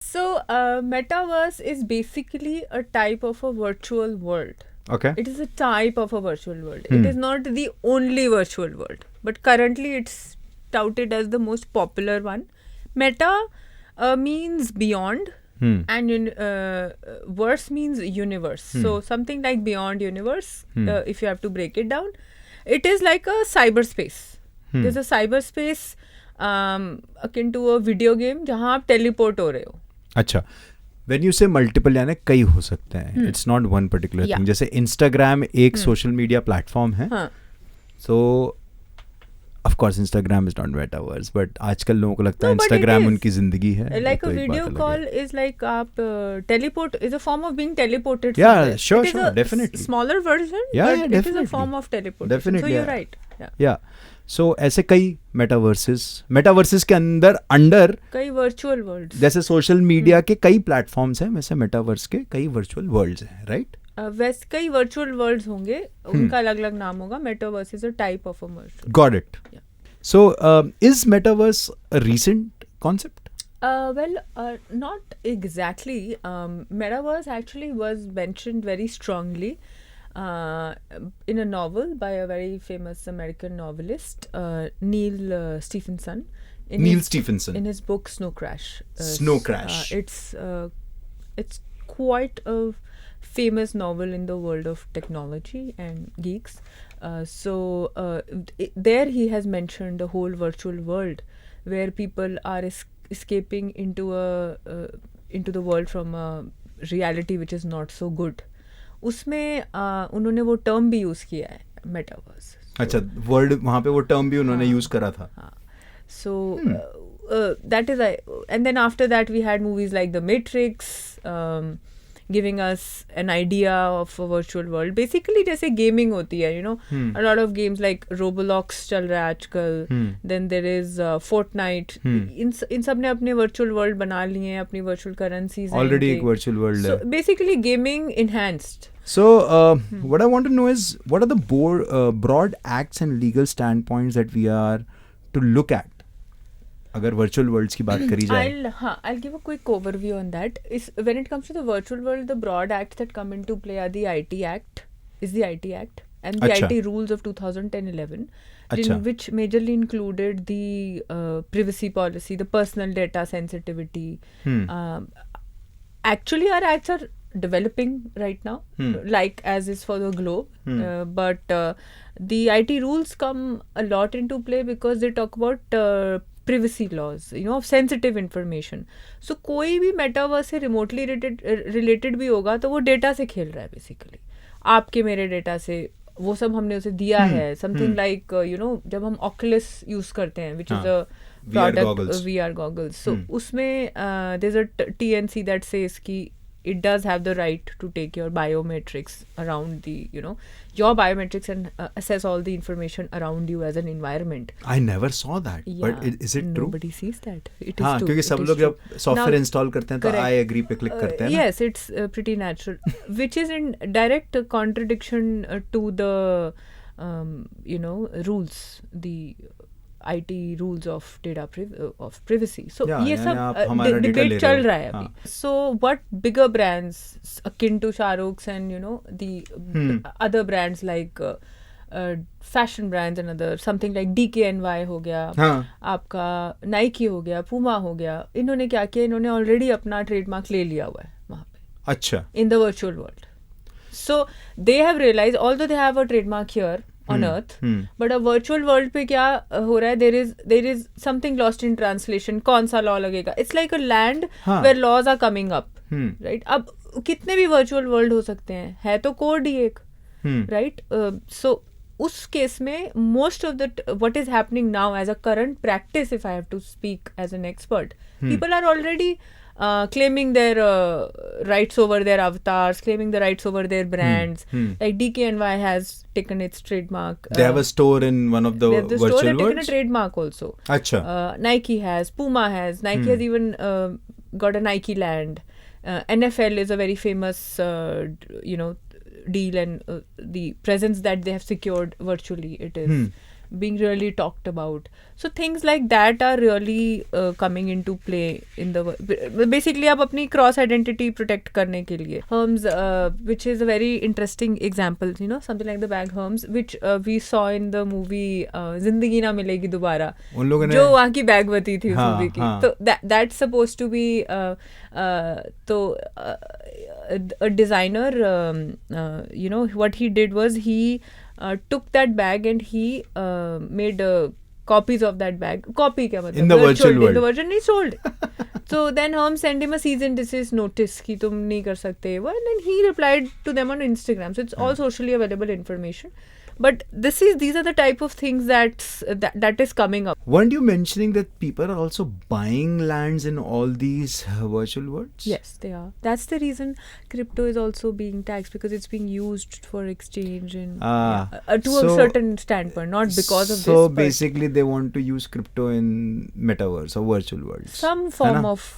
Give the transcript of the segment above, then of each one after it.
So, Metaverse is basically a type of a virtual world. Okay. It is a type of a virtual world. It is not the only virtual world, but currently it's touted as the most popular one. Meta means beyond, and verse means universe. So something like beyond universe, if you have to break it down, it is like a cyberspace. There's a cyberspace akin to a video game जहाँ आप teleport हो रहे हो. अच्छा, when you say multiple यानी कई हो सकते हैं. It's not one particular thing. जैसे Instagram एक social media platform है. So of course Instagram is not metaverse, but आजकल लोगों को लगता है Instagram उनकी जिंदगी है. Like a video call is like आप teleport is a form of being teleported. Yeah, sure, it is a definitely. Smaller version, but it is a form of teleportation. Definitely, so you're right. Yeah. So ऐसे कई metaverses के under कई virtual world, जैसे social media के कई platforms हैं, वैसे metaverse के कई वर्चुअल वर्ल्ड्स हैं, राइट? वैसे कई वर्चुअल वर्ल्ड्स होंगे, उनका अलग अलग नाम होगा. Metaverse is a type of a virtual. Got it. So is metaverse a recent concept? Not exactly. Metaverse actually was mentioned very strongly in a novel by a very famous American novelist, Neil Stephenson. In his book Snow Crash. It's quite a famous novel in the world of technology and geeks. There he has mentioned a whole virtual world where people are escaping into the world from a reality which is not so good. उसमें उन्होंने वो term भी use किया है, metaverse. अच्छा, word वहाँ पे वो टर्म भी उन्होंने यूज़ करा था. So that is and then after that we had movies like The Matrix, giving us an idea of a virtual world. Basically जैसे gaming होती है, a lot of games like Roblox चल रहा है आजकल. Then there is Fortnite. इन सब ने अपने virtual world बना लिए हैं, अपनी virtual currencies. Already एक virtual world है. So basically gaming enhanced. So what I want to know is what are the broad acts and legal standpoints that we are to look at अगर virtual worlds की बात करी जाए. I'll give a quick overview on that. When it comes to the virtual world, the broad acts that come into play are the IT Act, and the IT rules of 2010-11, which majorly included the privacy policy, the personal data sensitivity. Actually, our acts are developing right now, like as is for the globe. But the IT rules come a lot into play because they talk about privacy laws, of sensitive information. So कोई भी metaverse से remotely related भी होगा तो वो data से खेल रहा है basically. आपके मेरे data से वो सब हमने उसे दिया है. Something like जब हम Oculus use करते हैं, which is a product, VR goggles. So उसमें there's a TNC that says कि it does have the right to take your biometrics around your biometrics and assess all the information around you as an environment. I never saw that. Yeah, but is it true? Nobody sees that. It is true. क्योंकि सब लोग जब software install करते हैं तो I agree पे click करते हैं. Yes, it's pretty natural, which is in direct contradiction to the rules, the IT rules of data of privacy. So ये सब debate चल रहा है अभी. So what bigger brands akin to Shahrukh and the other brands like fashion brands and other, something like DKNY हो गया, आपका Nike हो गया, Puma हो गया, इन्होंने क्या किया, इन्होंने already अपना trademark ले लिया हुआ है वहाँ पे. अच्छा. In the virtual world. So they have realized, although they have a trademark here on earth, but a virtual world पे क्या हो रहा है, there is something lost in translation. कौन सा law लगेगा? It's like a land where laws are coming up, right? अब कितने भी virtual world हो सकते हैं, है तो code ही एक, right? So उस केस में most of what is happening now as a current practice, if I have to speak as an expert, people are already claiming their rights over their avatars, claiming the rights over their brands. Like DKNY has taken its trademark. They have a store in one of the virtual worlds? Store has taken a trademark also. Achha. Nike has, Puma has. Nike has even got a Nike land. NFL is a very famous, deal, and the presence that they have secured virtually, it is being really talked about. So things like that are really coming into play in the basically आप अपनी cross identity protect करने के लिए Hermes, which is a very interesting example, you know, something like the bag Hermes, which we saw in the movie जिंदगी ना मिलेगी दोबारा, जो वहाँ की बैगवती थी उस मूवी की. तो that's supposed to be तो a designer, you know, what he did was he took that bag and he made copies of that bag. Copy क्या मतलब? In the virtual world. In the version he sold. So then Hermes sent him a cease and desist notice कि तुम नहीं कर सकते वो, and then he replied to them on Instagram. So it's all socially available information. But these are the type of things that is coming up. Weren't you mentioning that people are also buying lands in all these virtual worlds? Yes, they are. That's the reason crypto is also being taxed, because it's being used for exchange and to a certain standpoint, not because of this. So basically they want to use crypto in metaverse or virtual worlds. Some form of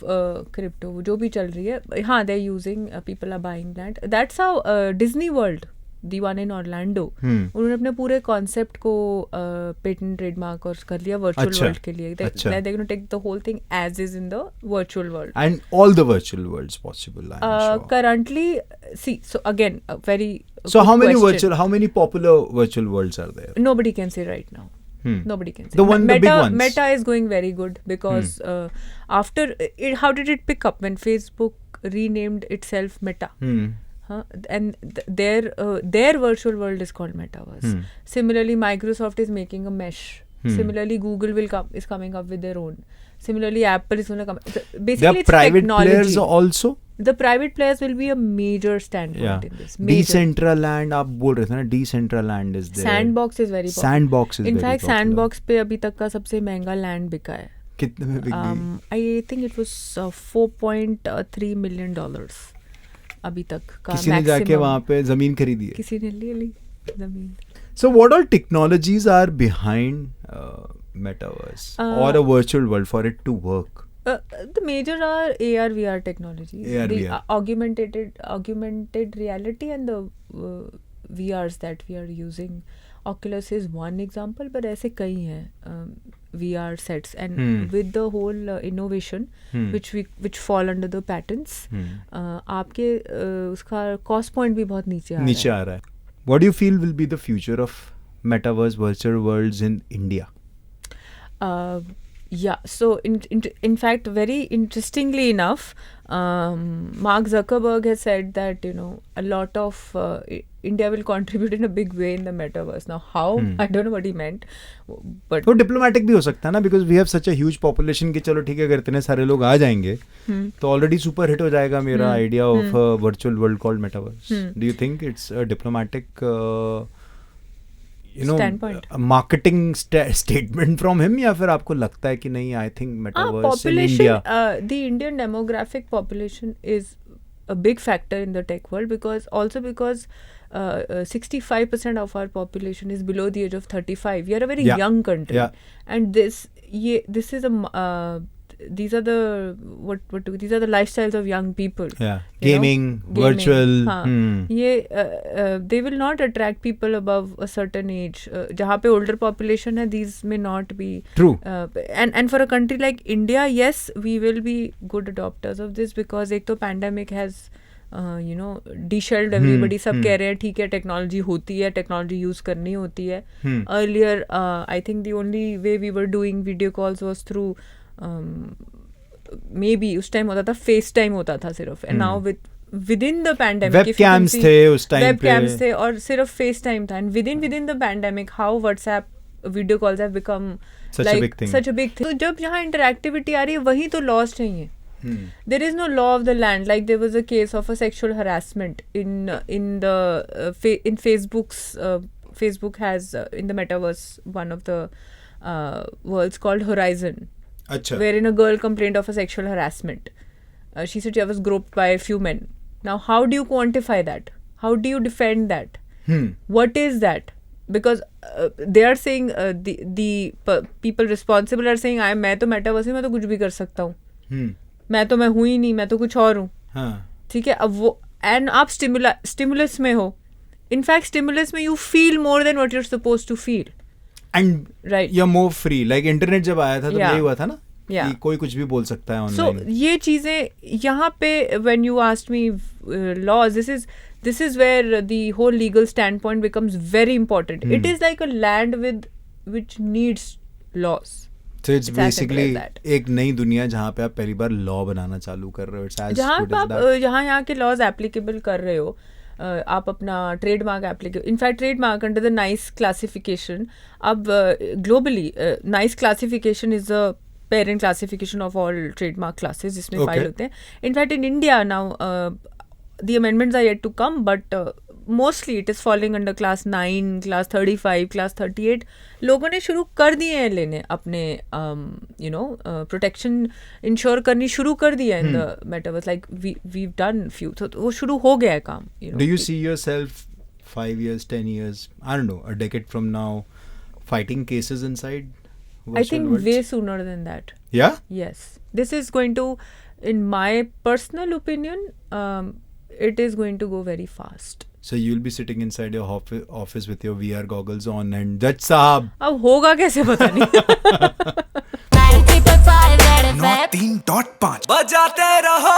crypto, जो भी चल रही है. हाँ, they're using, people are buying land. That's how Disney World, the one in Orlando, उन्होंने अपने पूरे concept को पेटेंट ट्रेडमार्क और कर लिया वर्चुअल वर्ल्ड के लिए. They're going to take the whole thing as is in the virtual world. And all the virtual worlds possible, I'm sure. Currently, see, so again, a very so how many popular virtual worlds are there? Nobody can say right now. Nobody can say. The big ones. Meta is going very good because after it, how did it pick up when Facebook renamed itself Meta? And their virtual world is called Metaverse. Similarly, Microsoft is making a mesh. Similarly, Google is coming up with their own. Similarly, Apple is going to come. Basically, it's private technology. Players also. The private players will be a major standpoint in this. Decentraland, आप बोल रहे थे ना, Decentraland is there. Sandbox is very popular. Sandbox is in very fact, popular. Sandbox पे अभी तक का सबसे महंगा लैंड बिका है. कितने में बिक गई? I think it was $4.3 million. अभी तक का किसी ने जाके वहाँ पे जमीन खरीदी है? किसी ने ले ली जमीन. So what all technologies are behind metaverse or a virtual world for it to work? The major are AR VR technologies. VR. Augmented reality and the VRs that we are using. Oculus is one example, but ऐसे कई हैं VR sets, and with the whole innovation which fall under the patents, आपके उसका cost point भी बहुत नीचे आ रहा है. What do you feel will be the future of metaverse virtual worlds in India? Yeah, so in fact, very interestingly enough, Mark Zuckerberg has said that, you know, a lot of India will contribute in a big way in the metaverse. Now, how? I don't know what he meant. But वो diplomatic भी हो सकता है ना, because we have such a huge population कि चलो ठीक है, अगर इतने सारे लोग आ जाएंगे तो already super hit हो जाएगा मेरा idea of a virtual world called metaverse. Do you think it's a diplomatic standpoint, marketing statement from him, या फिर आपको लगता है कि नहीं, I think metaverse in India? The Indian demographic population is a big factor in the tech world, because 65% of our population is below the age of 35. We are a very young country, and this is these are the these are the lifestyles of young people. Gaming, virtual. They will not attract people above a certain age. जहाँ पे older population है, these may not be true. And for a country like India, yes, we will be good adopters of this, because एक तो pandemic has de-shelled everybody. सब कह रहे हैं ठीक है, टेक्नोलॉजी होती है, टेक्नोलॉजी यूज करनी होती है. Earlier, I think the only way we were doing video calls was through maybe उस टाइम होता था फेस टाइम होता था सिर्फ, and now within the pandemic webcams थे उस टाइम पे, webcams थे और सिर्फ फेस टाइम था, and within the pandemic how WhatsApp video calls have become such a big thing. तो जब यहाँ interactivity आ रही है, वही तो laws चाहिए. There is no law of the land. Like there was a case of a sexual harassment in Facebook's Facebook has in the metaverse one of the worlds called Horizon, wherein a girl complained of a sexual harassment. She said she was groped by a few men. Now, how do you quantify that? How do you defend that? What is that? Because they are saying the people responsible are saying मैं तो metaverse में मैं तो कुछ भी कर सकता हूँ, मैं हूँ ही नहीं, मैं तो कुछ और हूँ. ठीक है, अब वो and आप stimulus में हो. In fact, stimulus में you feel more than what you're supposed to feel. And Right. You are more free. Like internet जब आया था तब Yeah. यही हुआ था ना Yeah. कि कोई कुछ भी बोल सकता है So ऑनलाइन. ये चीजें यहाँ पे when you asked me laws, this is where the whole legal standpoint becomes very important. It is like a land which needs laws. So it's It's as simple basically as that. एक नई दुनिया जहाँ पे आप पहली बार law बनाना चालू कर रहे हो. It's as जहाँ good पे as आप that. यहाँ के लॉज एप्लीकेबल कर रहे हो, आप अपना trademark applicable, in fact trademark under the Nice classification. अब globally Nice classification is a parent classification of all trademark classes जिसमें Okay. फाइल होते हैं. In fact in India now the amendments are yet to come, but mostly it is falling under class 9, class 35, class 38. लोगों ने शुरू कर दिए हैं लेने अपने प्रोटेक्शन इंश्योर करनी शुरू कर दिया है in the metaverse. Like we've done few, तो वो शुरू हो गया है काम. Do you see yourself 5 years, 10 years, I don't know, a decade from now, fighting cases inside I virtual think worlds? way sooner than that. Yeah? Yes, this is going to, in my personal opinion, it is going to go very fast. So you'll be sitting inside your office with your VR goggles on and Judge Saab. अब होगा कैसे पता नहीं. 93.5 बजाते रहो.